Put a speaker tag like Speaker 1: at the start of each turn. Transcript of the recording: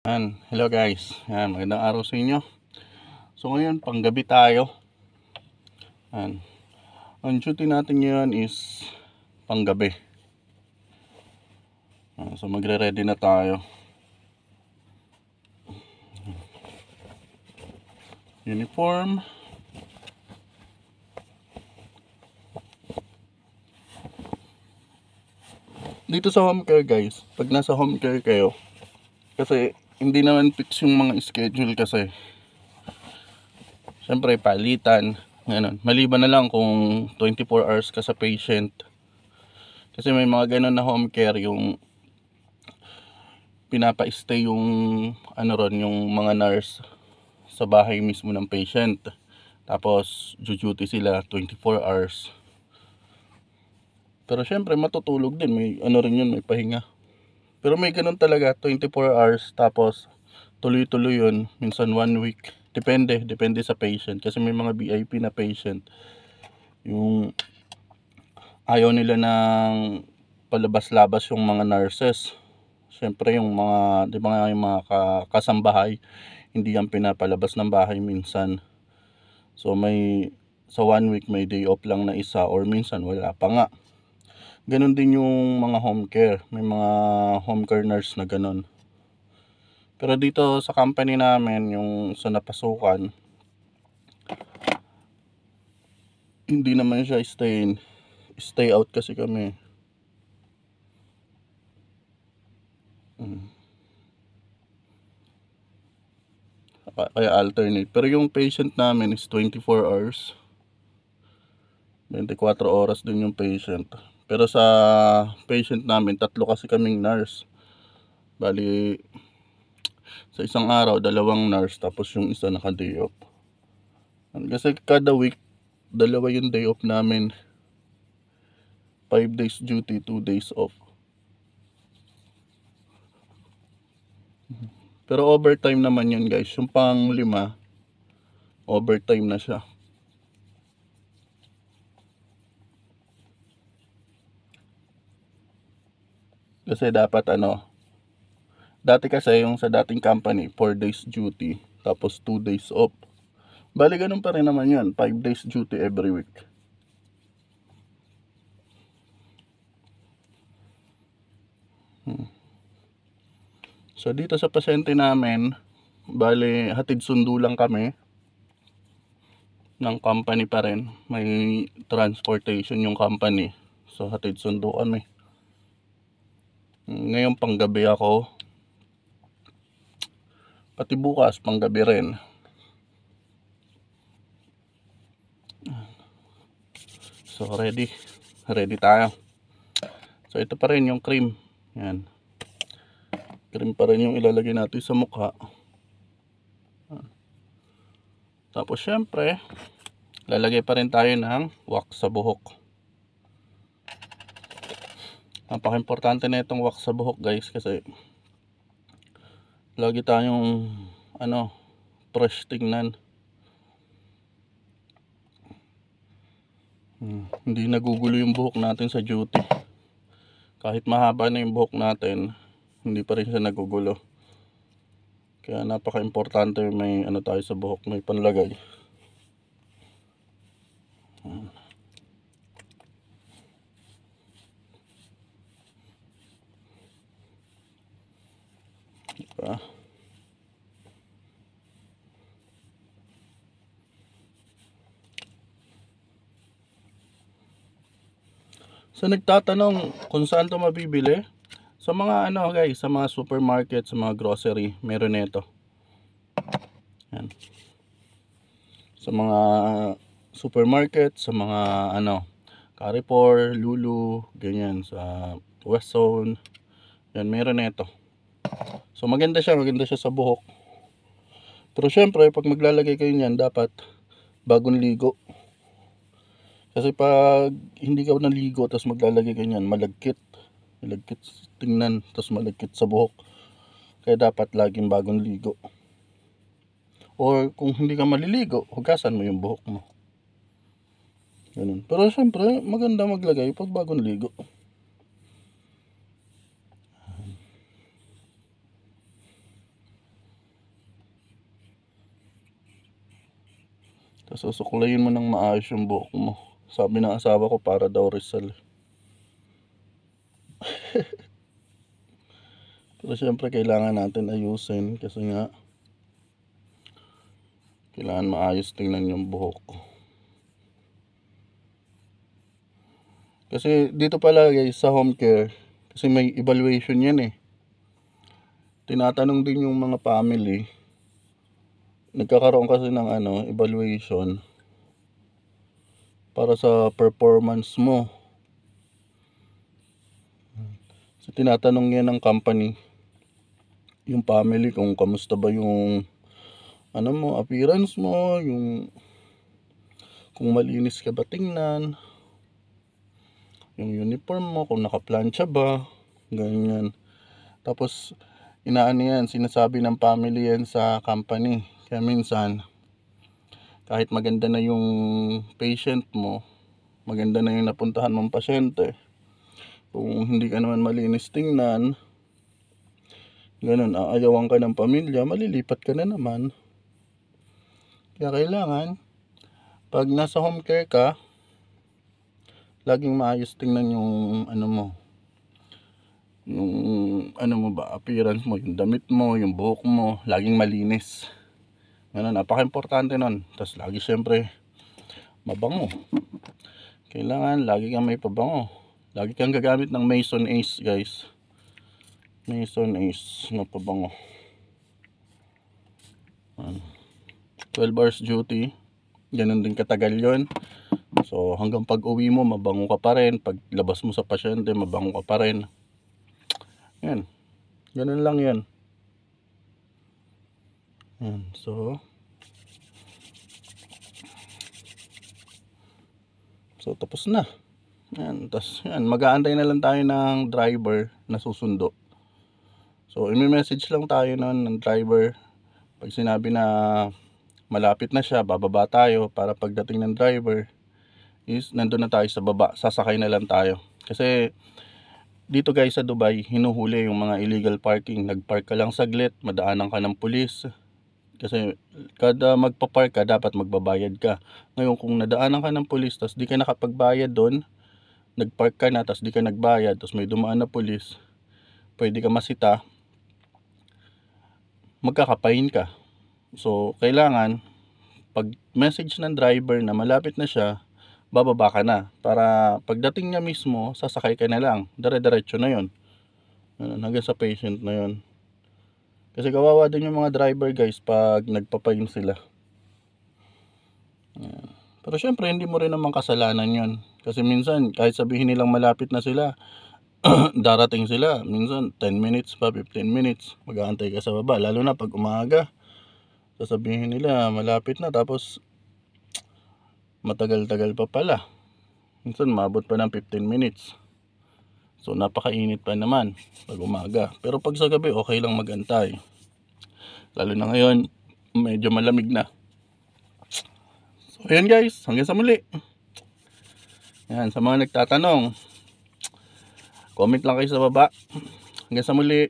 Speaker 1: Hello guys. Magandang araw sa inyo. So ngayon, panggabi tayo. Ang duty natin ngayon is panggabi. So magre-ready na tayo. Uniform. Dito sa home care guys, pag nasa home care kayo, kasi hindi naman fix yung mga schedule kasi. Siyempre palitan, ganun. Maliban na lang kung 24 hours ka sa patient. Kasi may mga ganun na home care yung pinapa-stay yung yung mga nurse sa bahay mismo ng patient. Tapos duty sila 24 hours. Pero syempre matutulog din, may rin yun, may pahinga. Pero may ganun talaga, 24 hours tapos tuloy-tuloy yun, minsan 1 week. Depende sa patient kasi may mga VIP na patient yung ayaw nila ng palabas-labas yung mga nurses. Syempre yung mga, di ba yung mga kasambahay, hindi yan pinapalabas ng bahay minsan. So sa 1 week may day off lang na isa or minsan wala pa nga. Ganon din yung mga home care. May mga home care nurse na ganon. Pero dito sa company namin, yung sa napasukan, hindi naman siya stay out kasi kami. Kaya alternate. Pero yung patient namin is 24 hours. 24 oras din yung patient. Pero sa patient namin, 3 kasi kaming nurse. Bali, sa isang araw, 2 nurse, tapos yung isa naka-day off. Kasi kada week, 2 yung day off namin. 5 days duty, 2 days off. Pero overtime naman yun guys. Yung pang 5, overtime na siya. Kasi dapat dati kasi yung sa dating company, 4 days duty, tapos 2 days off. Bali ganun pa rin naman yun, 5 days duty every week. So dito sa pasyente namin, bali hatid sundo lang kami ng company pa rin. May transportation yung company. So hatid sundo kami. Ngayon panggabi ako. Pati bukas panggabi rin. So ready tayo. So ito pa rin yung cream. Yan. Cream pa rin yung ilalagay natin sa mukha. Tapos syempre, lalagay pa rin tayo ng wax sa buhok. Napaka-importante na itong wax sa buhok guys kasi lagi tayong fresh tingnan. Hindi nagugulo yung buhok natin sa duty. Kahit mahaba na yung buhok natin, hindi pa rin siya nagugulo. Kaya napaka-importante may tayo sa buhok, may panlagay. Diba? So nagtatanong kung saan to mabibili? Sa mga guys, sa mga supermarket, sa mga grocery, meron nito. Yan. Sa mga supermarket, sa mga Carrefour, Lulu, ganyan, sa West Zone. Yan, meron nito. So maganda siya sa buhok. Pero syempre, pag maglalagay kayo niyan, dapat bagong ligo. Kasi pag hindi ka naligo tapos maglalagay ka niyan, malagkit tingnan, tapos malagkit sa buhok. Kaya dapat laging bagong ligo. Or kung hindi ka maliligo, hugasan mo yung buhok mo. Ganun. Pero syempre, maganda maglagay pag bagong ligo. Tapos susuklayin mo ng maayos yung buhok mo. Sabi ng asawa ko para daw Rizal. Pero syempre kailangan natin ayusin kasi nga kailangan maayos tingnan yung buhok. Kasi dito pala guys sa home care, kasi may evaluation yan eh. Tinatanong din yung mga family. Nagkakaroon kasi ng evaluation para sa performance mo. So tinatanong yan ng company, yung family, kung kamusta ba yung mo, appearance mo, yung kung malinis ka ba tingnan, yung uniform mo, kung nakaplansya ba, ganyan. Tapos yan, sinasabi ng family yan sa company. Kaya minsan kahit maganda na yung patient mo, maganda na yung napuntahan mong pasyente, kung hindi ka naman malinis tingnan, ganun, aayawan ka ng pamilya, malilipat ka na naman. Kaya kailangan pag nasa home care ka, laging maayos tingnan yung mo ba, appearance mo, yung damit mo, yung buhok mo, laging malinis. Ganun, napaka-importante nun. Tapos lagi syempre mabango. Kailangan lagi kang may pabango. Lagi kang gagamit ng Mason Ace guys. Mason Ace na pabango. 12 hours duty. Ganun din katagal yon. So hanggang pag uwi mo mabango ka pa rin. Pag labas mo sa pasyente mabango ka pa rin. Yan. Ganun lang yan. Yan. So tapos na. Yan. Tapos yan. Mag-aantay na lang tayo ng driver na susundo. So i-message lang tayo ng driver. Pag sinabi na malapit na siya, bababa tayo para pagdating ng driver is nandun na tayo sa baba, sasakay na lang tayo. Kasi dito guys sa Dubai, hinuhuli yung mga illegal parking. Nagpark ka lang saglit, madaanan ka ng pulis. Kasi kada magpa-park ka, dapat magbabayad ka. Ngayon kung nadaanan ka ng pulis, tapos di ka nakapagbayad doon, nagpark ka na, tapos di ka nagbayad, tapos may dumaan na pulis, pwede ka masita, magkakapain ka. So kailangan pag message ng driver na malapit na siya, bababa ka na para pagdating niya mismo sasakay ka na lang, dire-diretso na yon hanggang sa patient na yon. Kasi kawawa din yung mga driver guys pag nagpapain sila. Pero syempre hindi mo rin naman kasalanan yon. Kasi minsan kahit sabihin nilang malapit na sila, darating sila minsan 10 minutes pa, 15 minutes mag-aantay ka sa baba. Lalo na pag umaga, sasabihin nila malapit na, tapos matagal-tagal pa pala. Minsan mabot pa ng 15 minutes. So napakainit pa naman pag umaga. Pero pag sa gabi okay lang magantay. Lalo na ngayon medyo malamig na. So ayan guys, hanggang sa muli. Yan, sa mga nagtatanong, comment lang kayo sa baba. Hanggang sa muli.